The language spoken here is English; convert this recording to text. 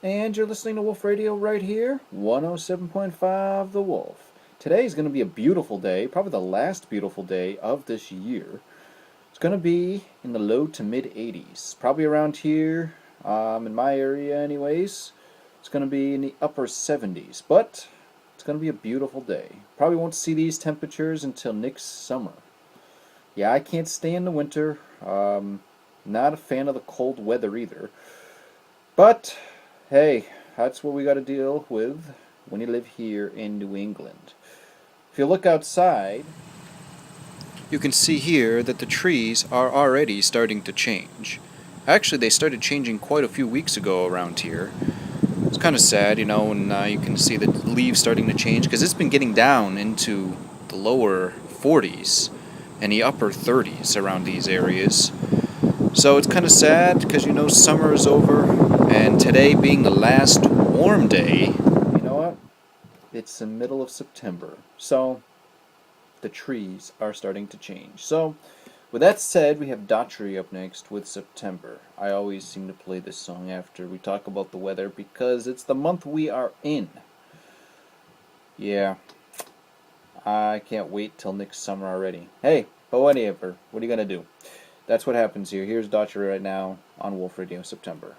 And you're listening to Wolf Radio right here, 107.5 The Wolf. Today is going to be a beautiful day, probably the last beautiful day of this year. It's going to be in the low to mid 80s, probably around here, in my area anyways. It's going to be in the upper 70s, but it's going to be a beautiful day. Probably won't see these temperatures until next summer. Yeah, I can't stand the winter. Not a fan of the cold weather either. But, hey, that's what we got to deal with when you live here in New England. If you look outside, you can see here that the trees are already starting to change. Actually, they started changing quite a few weeks ago around here. It's kind of sad, and you can see the leaves starting to change because it's been getting down into the lower 40s and the upper 30s around these areas. So it's kind of sad because summer is over, and today being the last warm day, you know what? It's the middle of September, so the trees are starting to change. So, with that said, we have Daughtry up next with September. I always seem to play this song after we talk about the weather because it's the month we are in. Yeah, I can't wait till next summer already. Hey, but whatever. What are you gonna do? That's what happens here. Here's Daughtry right now on Wolf Radio, September.